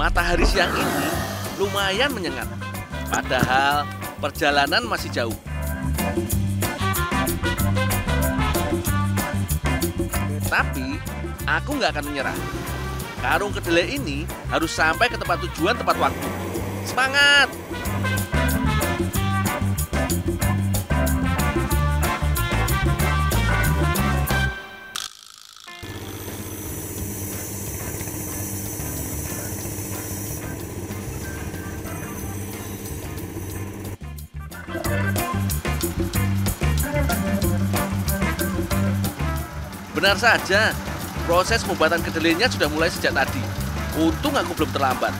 Matahari siang ini lumayan menyengat, padahal perjalanan masih jauh. Tapi aku nggak akan menyerah. Karung kedelai ini harus sampai ke tempat tujuan tepat waktu. Semangat! Benar saja, proses pembuatan kedelainya sudah mulai sejak tadi. Untung aku belum terlambat.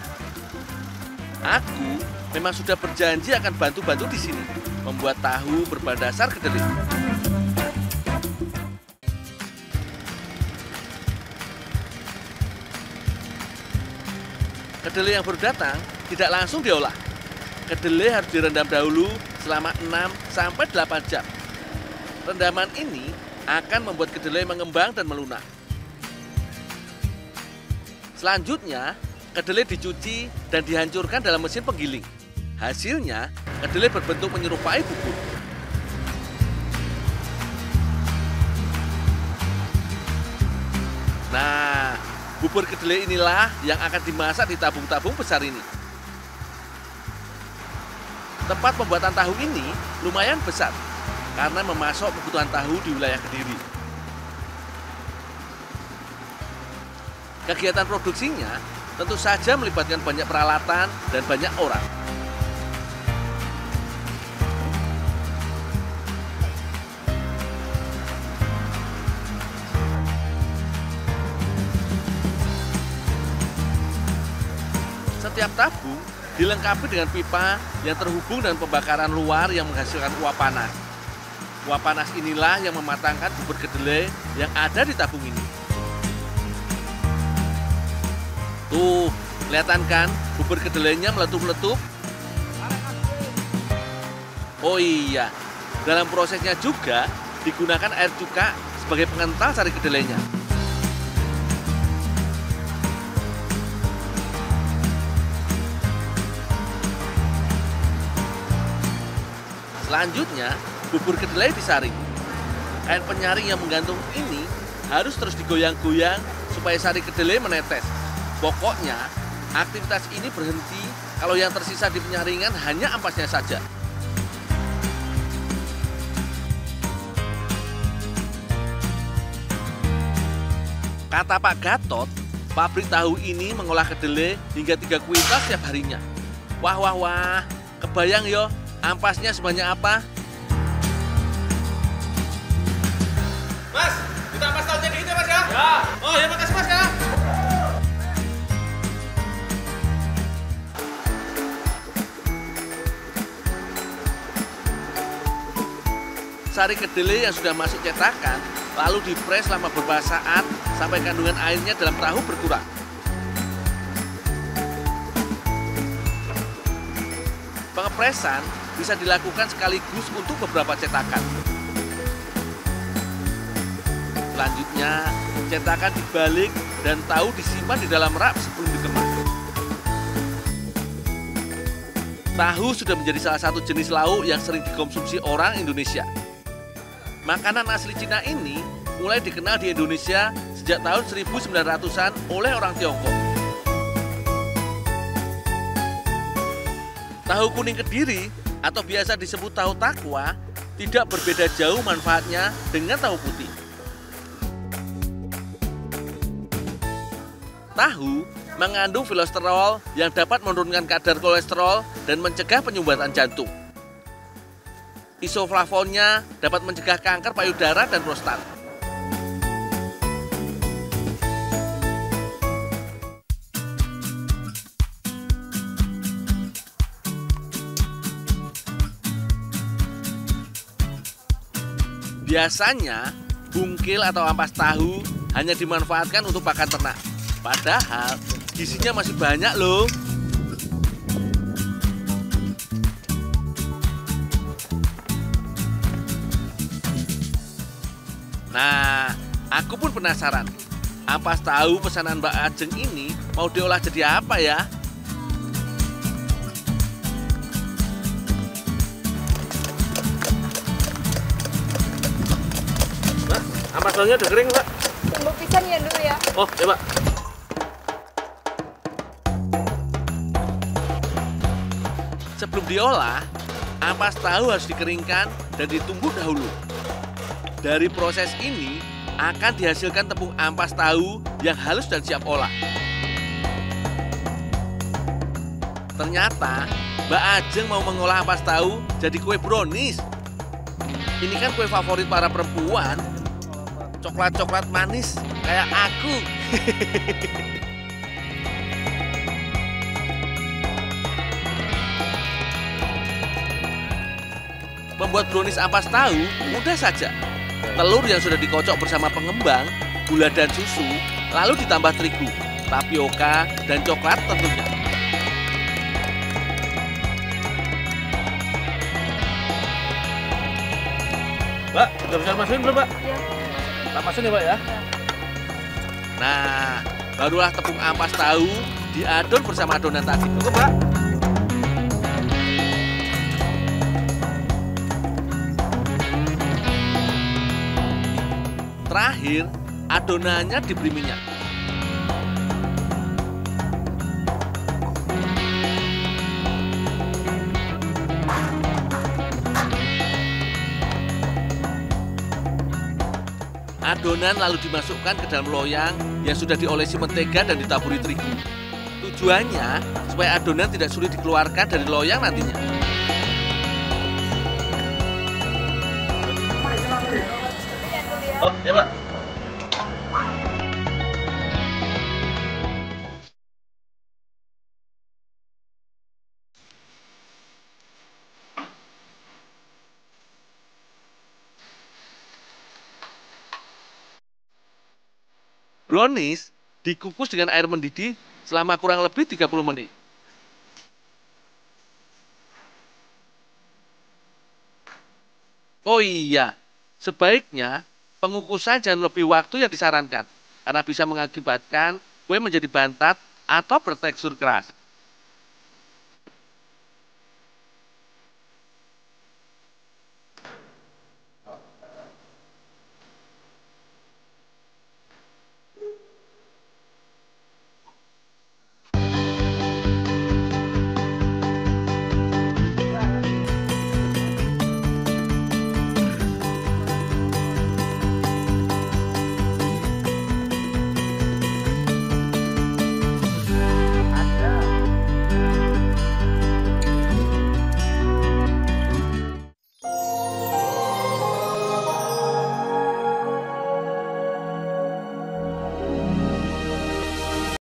Aku memang sudah berjanji akan bantu-bantu di sini, membuat tahu berbahan dasar kedelai. Kedelai yang baru datang tidak langsung diolah. Kedelai harus direndam dahulu selama 6-8 jam. Rendaman ini akan membuat kedelai mengembang dan melunak. Selanjutnya, kedelai dicuci dan dihancurkan dalam mesin penggiling. Hasilnya, kedelai berbentuk menyerupai bubur. Nah, bubur kedelai inilah yang akan dimasak di tabung-tabung besar ini. Tempat pembuatan tahu ini lumayan besar, karena memasok kebutuhan tahu di wilayah Kediri. Kegiatan produksinya tentu saja melibatkan banyak peralatan dan banyak orang. Setiap tabung dilengkapi dengan pipa yang terhubung dengan pembakaran luar yang menghasilkan uap panas. Uap panas inilah yang mematangkan bubur kedelai yang ada di tabung ini. Tuh, kelihatan kan bubur kedelainya meletup-letup? Oh iya, dalam prosesnya juga digunakan air cuka sebagai pengental sari kedelainya. Selanjutnya, bubur kedelai disaring. Kain penyaring yang menggantung ini harus terus digoyang-goyang supaya sari kedelai menetes. Pokoknya, aktivitas ini berhenti kalau yang tersisa di penyaringan hanya ampasnya saja. Kata Pak Gatot, pabrik tahu ini mengolah kedelai hingga 3 kuintal setiap harinya. Wah, wah, wah, kebayang yo, ampasnya sebanyak apa? Mas, kita ampas tahunya di itu, Mas ya? Ya. Oh ya, makasih Mas ya. Sari kedelai yang sudah masuk cetakan lalu dipres selama beberapa saat sampai kandungan airnya dalam tahu berkurang. Pengepresan bisa dilakukan sekaligus untuk beberapa cetakan. Selanjutnya, cetakan dibalik dan tahu disimpan di dalam rak sebelum dikemas. Tahu sudah menjadi salah satu jenis lauk yang sering dikonsumsi orang Indonesia. Makanan asli Cina ini mulai dikenal di Indonesia sejak tahun 1900-an oleh orang Tiongkok. Tahu kuning Kediri atau biasa disebut tahu takwa tidak berbeda jauh manfaatnya dengan tahu putih. Tahu mengandung filosterol yang dapat menurunkan kadar kolesterol dan mencegah penyumbatan jantung. Isoflavonnya dapat mencegah kanker payudara dan prostat. Biasanya, bungkil atau ampas tahu hanya dimanfaatkan untuk pakan ternak. Padahal, gizinya masih banyak loh. Nah, aku pun penasaran. Ampas tahu pesanan Mbak Ajeng ini mau diolah jadi apa ya? Mbak, ampas tahunya udah kering, Mbak. Tunggu pisang ya dulu ya. Oh, ya, Mbak. Sebelum diolah, ampas tahu harus dikeringkan dan ditumbuk dahulu. Dari proses ini akan dihasilkan tepung ampas tahu yang halus dan siap olah. Ternyata Mbak Ajeng mau mengolah ampas tahu jadi kue brownies. Ini kan kue favorit para perempuan. Coklat-coklat manis kayak aku. Membuat brownies ampas tahu mudah saja. Telur yang sudah dikocok bersama pengembang, gula dan susu, lalu ditambah terigu, tapioka, dan coklat tentunya. Mbak, udah bisa masukin belum, Mbak? Iya. Tak masukin ya, Mbak ya? Nah, barulah tepung ampas tahu diadon bersama adonan tadi. Cukup, Mbak. Terakhir, adonannya diberi minyak. Adonan lalu dimasukkan ke dalam loyang yang sudah diolesi mentega dan ditaburi terigu. Tujuannya supaya adonan tidak sulit dikeluarkan dari loyang nantinya. Oh, ya, Mbak. Brownies dikukus dengan air mendidih selama kurang lebih 30 menit. Oh iya, sebaiknya pengukusan jangan lebih waktu yang disarankan, karena bisa mengakibatkan kue menjadi bantat atau bertekstur keras.